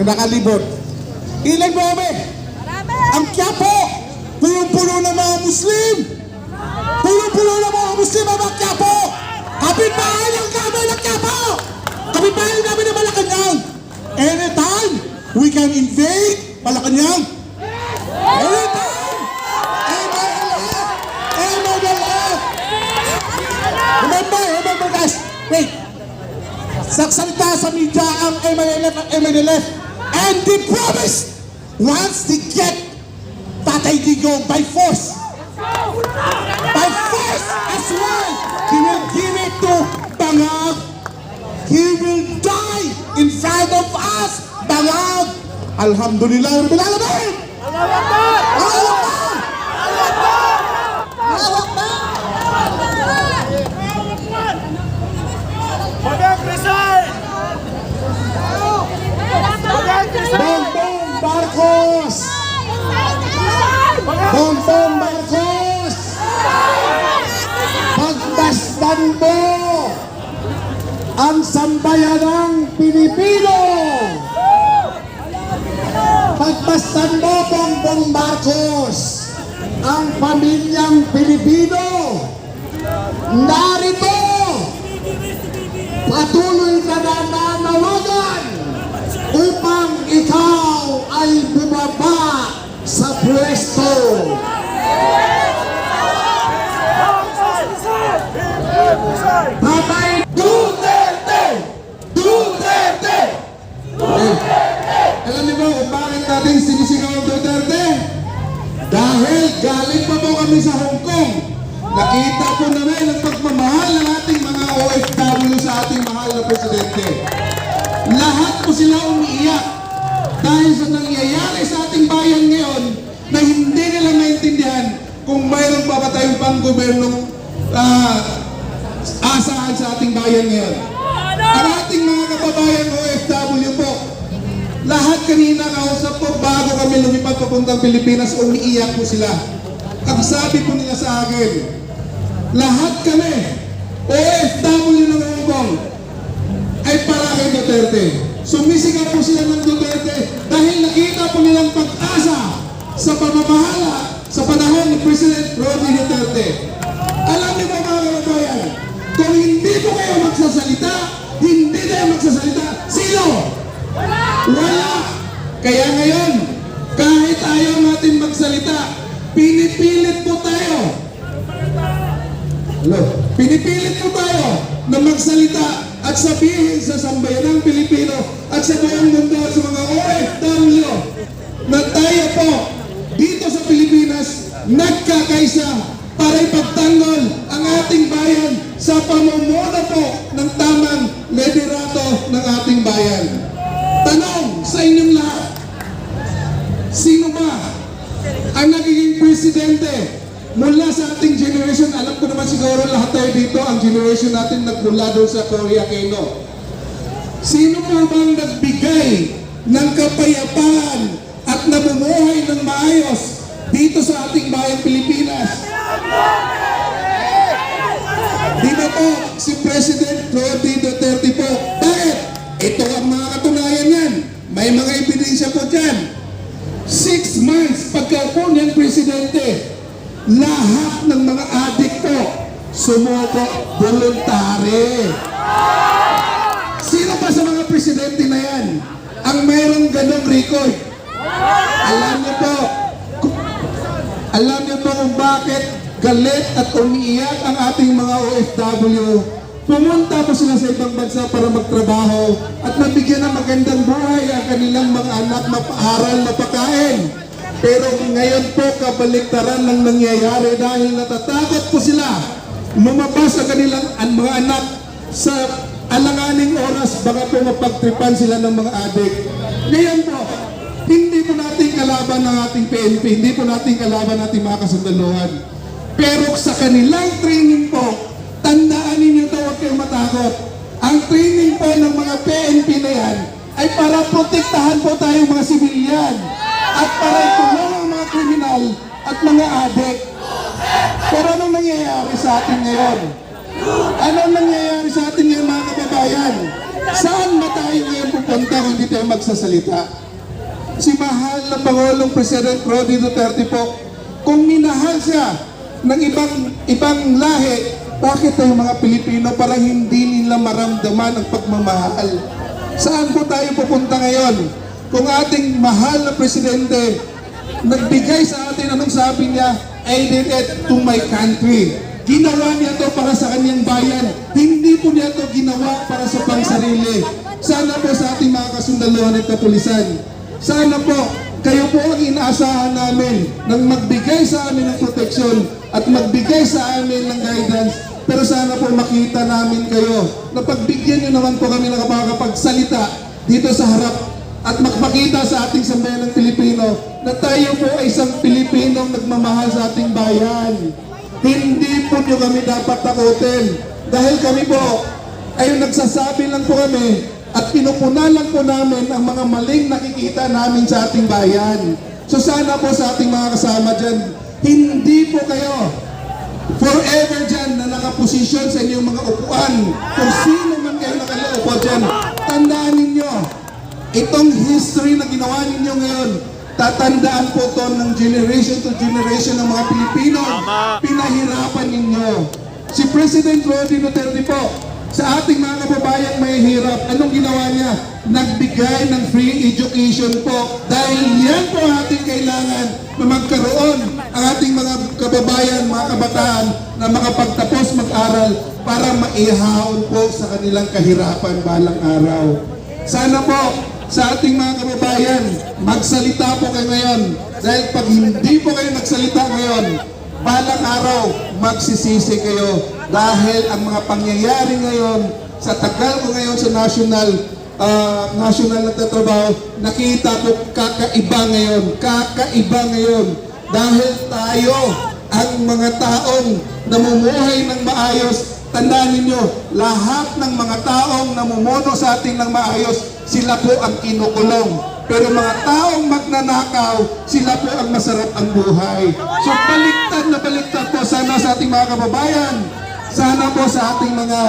nakalibot. Ilan mo kami? Ang Quiapo, punong-puno ng mga Muslim. Punong-puno ng mga Muslim ang mga Quiapo. Kapitbahay ng Quiapo. Kapitbahay namin ng Malacanang. Anytime, we can invade Malacanang. Anytime. MLS. Remember guys. Wait. Salita sa media ang MNLF. And they promised once they get Tatay Digong by force as well, he will give it to Bangag. He will die in front of us, Bangag. Alhamdulillah Rabbil Alamin. Allahu Akbar. Bangag resign! Bongbong Marcos! Bongbong Marcos! Pagmasdan mo ang sambayanang Pilipino! Pagmasdan mo, Bongbong Marcos, ang pamilyang Pilipino! Narito! Patuloy na nananawagan upang ikaw ay bumaba sa pwesto. Tatay Duterte! Duterte! Alam niyo ba kung bakit natin sinisigaw ang Duterte? Dahil galing pa po kami sa Hong Kong. Nakita po namin ang pagmamahal ng ating mga OFW sa ating mahal na presidente. Lahat po sila umiiyak dahil sa nangyayari sa ating bayan ngayon na hindi nila maintindihan kung mayroon pa ba tayong pang-gobernong asahan sa ating bayan ngayon. Ang ating mga kababayan OFW po, lahat kanina kausap po bago kami lumipad papuntang Pilipinas, umiiyak po sila. Ang sabi po nila sa akin, lahat kami OFW ng Hong Kong ay para kay Duterte. Sumisigaw po sila ng Duterte dahil nakita po nilang pag-asa sa pamamahala sa panahon ni President Rodney Duterte. Alam niyo ba mga kababayan, kung hindi po kayo magsasalita, hindi tayo magsasalita, sino? Wala! Kaya ngayon, kahit ayaw natin magsalita, pinipilit po tayo. Pinipilit po tayo na magsalita at sabihin sa sambayanang Pilipino at sa buong mundo at sa mga OFW na tayo po dito sa Pilipinas nagkakaisa para ipagtanggol ang ating bayan sa pamumuno po ng tamang liderato ng ating bayan. Tanong sa inyong lahat, sino ba ang nagiging presidente mula sa ating generation? Alam ko naman siguro lahat tayo dito, ang generation natin nagmula doon sa Korea Kano. Sino po bang nagbigay ng kapayapaan at namumuhay ng maayos dito sa ating bayang Pilipinas? Di ba po si President Rodney Duterte po? Bakit? Ito ang mga katunayan yan. May mga ebidensya po dyan. 6 months pagkaupo niyang presidente, lahat ng mga adik po sumuko voluntary. Sino pa sa mga presidente na yan ang mayroong ganong record? Alam niyo po kung bakit galit at umiiyak ang ating mga OFW. Pumunta po sila sa ibang bansa para magtrabaho at mabigyan ng magandang buhay ang kanilang mga anak, mapaaral, mapakain. Pero ngayon po kabaliktaran lang nangyayari dahil natatakot po sila lumabas ang kanilang mga anak sa alanganing oras, baka po mapagtripan sila ng mga adik. Ngayon po, hindi po natin kalaban ng ating PNP, hindi po natin kalaban ng ating mga kasundaluhan. Pero sa kanilang training po, tandaan ninyo ito, huwag kayong matakot. Ang training po ng mga PNP na yan ay para protektahan po tayong mga sibilyan at para ikulong ang mga kriminal at mga adik. Pero anong nangyayari sa atin ngayon? Anong nangyayari sa atin ngayon mga kababayan? Saan ba tayo ngayon pupunta kung hindi tayo magsasalita? Si mahal na Pangulong President Rodney Duterte po, kung minahal siya ng ibang lahi, bakit tayo mga Pilipino parang hindi nila maramdaman ang pagmamahal? Saan po tayo pupunta ngayon? Kung ating mahal na Presidente nagbigay sa atin, anong sabi niya? I did it to my country. Ginawa niya to para sa kanyang bayan. Hindi po niya to ginawa para sa pangsarili. Sana po sa ating mga kasundaluhan at kapulisan, sana po kayo po ang inaasahan namin nang magbigay sa amin ng proteksyon at magbigay sa amin ng guidance. Pero sana po makita namin kayo na pagbigyan nyo naman po kami ng makakapagsalita dito sa harap at magpakita sa ating sambayan ng Pilipino na tayo po ay isang Pilipinong nagmamahal sa ating bayan. Hindi po nyo kami dapat takutin dahil kami po ay nagsasabi lang po kami at pinupunan lang po namin ang mga maling nakikita namin sa ating bayan. So sana po sa ating mga kasama dyan, hindi po kayo forever dyan na nakaposisyon sa inyong mga upuan. Kung sino man kayo nakalaupo dyan, tandaan ninyo, itong history na ginawa ninyo ngayon, tatandaan po ito ng generation to generation ng mga Pilipino. Pinahirapan ninyo. Si President Rodney Duterte po, sa ating mga kababayang may hirap, anong ginawa niya? Nagbigay ng free education po. Dahil yan po ating kailangan na magkaroon ang ating mga kababayan, mga kabataan na makapagtapos mag-aral para maihaon po sa kanilang kahirapan balang araw. Sana po sa ating mga kababayan, magsalita po kayo ngayon. Dahil pag hindi po kayo nagsalita ngayon, balang araw, magsisisi kayo. Dahil ang mga pangyayari ngayon, sa tagal ko ngayon sa national nagtatrabaho, nakita ko kakaiba ngayon. Dahil tayo, ang mga taong namumuhay ng maayos, tandaan ninyo, lahat ng mga taong namumuno sa atin ng maayos, sila po ang kinukulong. Pero mga taong magnanakaw, sila po ang masarap ang buhay. So baliktad po sana sa ating mga kababayan. Sana po sa ating mga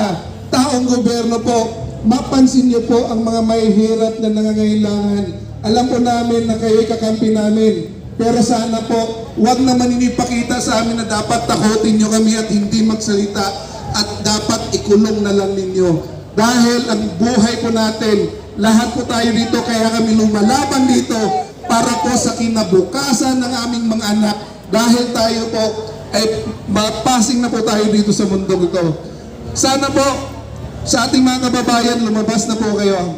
taong gobyerno po, mapansin niyo po ang mga mahihirap na nangangailangan. Alam po namin na kayo'y kakampi namin. Pero sana po, huwag naman inipakita sa amin na dapat takutin niyo kami at hindi magsalita at dapat ikulong na lang ninyo. Dahil ang buhay po natin, lahat po tayo dito, kaya kami lumalaban dito para po sa kinabukasan ng aming mga anak. Dahil tayo po ay mapasing na po tayo dito sa mundong ito. Sana po, sa ating mga kababayan, lumabas na po kayo.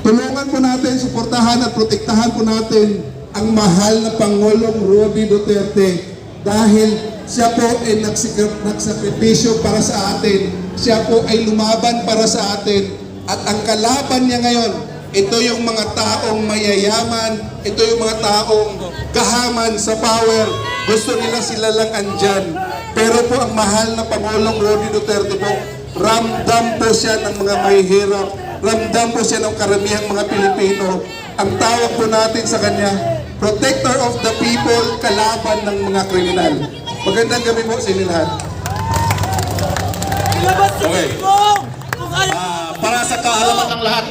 Tulungan po natin, suportahan at protektahan po natin ang mahal na Pangulong Rodney Duterte dahil siya po ay nagsakripisyo para sa atin. Siya po ay lumaban para sa atin. At ang kalaban niya ngayon, ito yung mga taong mayayaman, ito yung mga taong gahaman sa power. Gusto nila sila lang andyan. Pero po ang mahal na Pangulong Rodney Duterte po, ramdam po siya ng mga mahihirap, ramdam po siya ng karamihang mga Pilipino. Ang tawag po natin sa kanya, protector of the people, kalaban ng mga kriminal. Magandang gabi po sa inyo lahat. Okay. Para sa kaalaman ng lahat,